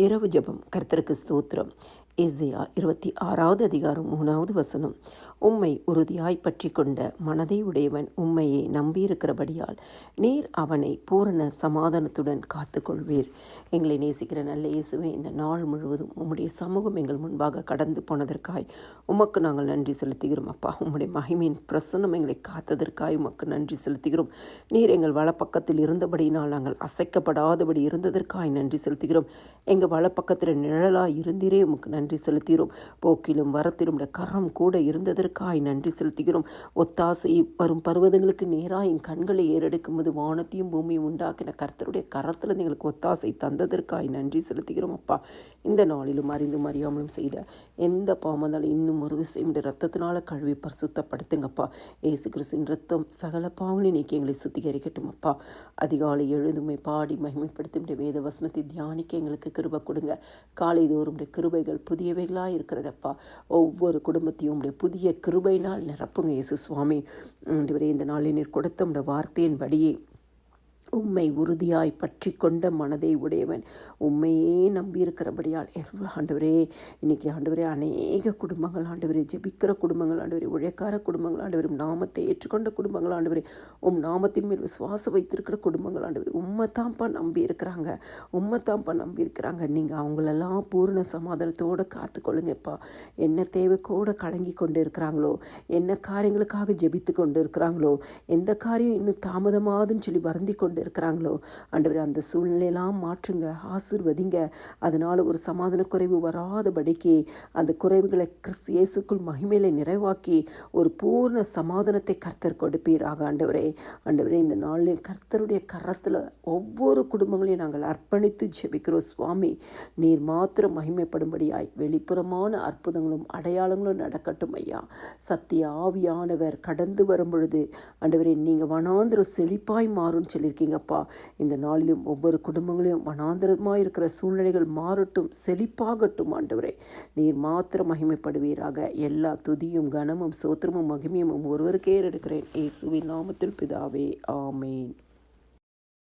இரவு ஜெபம். கர்த்தருக்கு ஸ்தோத்திரம். ஏசாயா 26வது அதிகாரம் 3வது வசனம். உம்மை உறுதியாய் பற்றி கொண்ட மனதை உடையவன் உம்மையே நம்பியிருக்கிறபடியால் நீர் அவனை பூரண சமாதானத்துடன் காத்துக்கொள்வீர். எங்களை நேசிக்கிற நல்ல இயேசுவே, இந்த நாள் முழுவதும் உம்முடைய சமூகம் எங்கள் முன்பாக கடந்து போனதற்காய் உமக்கு நாங்கள் நன்றி செலுத்துகிறோம். அப்பா, உம்முடைய மகிமையின் பிரசன்னம் எங்களை காத்ததற்காய் உமக்கு நன்றி செலுத்துகிறோம். நீர் எங்கள் வலப்பக்கத்தில் இருந்தபடியினால் நாங்கள் அசைக்கப்படாதபடி இருந்ததற்காய் நன்றி செலுத்துகிறோம். எங்கள் வலப்பக்கத்தில் நிழலாய் இருந்தீரே, உமக்கு நன்றி செலுத்துகிறோம். போக்கிலும் வரத்திலும் கரம் கூட இருந்ததற்காய் நன்றி செலுத்துகிறோம். ஒத்தாசை வரும் பர்வதங்களுக்கு நேராக என் கண்களை ஏறெடுக்கும் போது வானத்தையும் பூமியும் உண்டாக்கின கர்த்தருடைய கரத்தில் எங்களுக்கு ஒத்தாசை தந்ததற்காய் நன்றி செலுத்துகிறோம். அப்பா, இந்த நாளிலும் அறிந்தும் அறியாமலும் செய்த எந்த பாவமானாலும் இன்னும் ஒரு விஷயம் ரத்தத்தினால கழுவி பரிசுத்தப்படுத்துங்கப்பா. இயேசு கிறிஸ்துவின் ரத்தம் சகல பாவங்களையும் நீக்கி எங்களை சுத்திகரிக்கட்டும். அப்பா, அதிகாலை எழுதுமை பாடி மகிமைப்படுத்தும் வேத வசனத்தை தியானிக்க எங்களுக்கு கிருபை கொடுங்க. காலை தோறும் கிருபைகள் புதியவைகளாக இருக்கிறதப்பா. ஒவ்வொரு குடும்பத்தையும் உடைய புதிய கிருபையினால் நிரப்புங்க இயேசு சுவாமி. இந்த நாளில் நீர் கொடுத்த உடைய வார்த்தையின் படியே உம்மை உறுதியாய் பற்றி கொண்ட மனதை உடையவன் உம்மையே நம்பியிருக்கிறபடியால் ஆண்டவரே, இன்னைக்கு ஆண்டவரே அநேக குடும்பங்கள் ஆண்டவரே, ஜெபிக்கிற குடும்பங்கள் ஆண்டவரே, உழைக்கார குடும்பங்கள் ஆண்டவரே, நாமத்தை ஏற்றுக்கொண்ட குடும்பங்கள் ஆண்டவரே, நாமத்தின் மேல் விசுவாசம் வைத்திருக்கிற குடும்பங்கள் ஆண்டவரே, உம்மைத்தான்ப்பா நம்பி இருக்கிறாங்க. நீங்கள் அவங்களெல்லாம் பூர்ண சமாதானத்தோடு காத்துக்கொள்ளுங்கப்பா. என்ன தேவை கூட கலங்கி கொண்டு இருக்கிறாங்களோ, என்ன காரியங்களுக்காக ஜெபித்து கொண்டு இருக்கிறாங்களோ, எந்த காரியம் இன்னும் தாமதமாதுன்னு சொல்லி வருந்தி கொண்டு இருக்கிறாங்களோ ஆண்டவரே, அந்த சூழ்நிலையெல்லாம் மாற்றுங்க, ஆசீர்வதிங்க. அதனால் ஒரு சமாதான குறைவு வராதபடிக்கு அந்த குறைவுகளை கிறிஸ்து இயேசுக்குள் மகிமையில நிறைவாக்கி ஒரு பூர்ண சமாதானத்தை கர்த்தர் கொடுப்பீராக. ஆண்டவரே, இந்த நாளில் கர்த்தருடைய கரத்தில் ஒவ்வொரு குடும்பங்களையும் நாங்கள் அர்ப்பணித்து ஜெபிக்கிறோம் சுவாமி. நீர் மாத்திரம் மகிமைப்படும்படியாய் வெளிப்புறமான அற்புதங்களும் அடையாளங்களும் நடக்கட்டும் ஐயா. சத்திய ஆவியானவர் கடந்து வரும் பொழுது ஆண்டவரே, நீங்கள் வனாந்திர செழிப்பாய் மாறும்னு சொல்லியிருக்கீங்கப்பா. இந்த நாளிலும் ஒவ்வொரு குடும்பங்களையும் வனாந்திரமாக இருக்கிற சூழ்நிலைகள் மாறட்டும், செழிப்பாகட்டும். ஆண்டவரே, நீர் மாத்திரம் மகிமைப்படுவீராக. எல்லா துதியும் கனமும் சோத்திரமும் மகிமையும் ஒருவருக்கே எடுக்கிறேன் இயேசுவின் நாமத்தில் பிதாவே, ஆமேன்.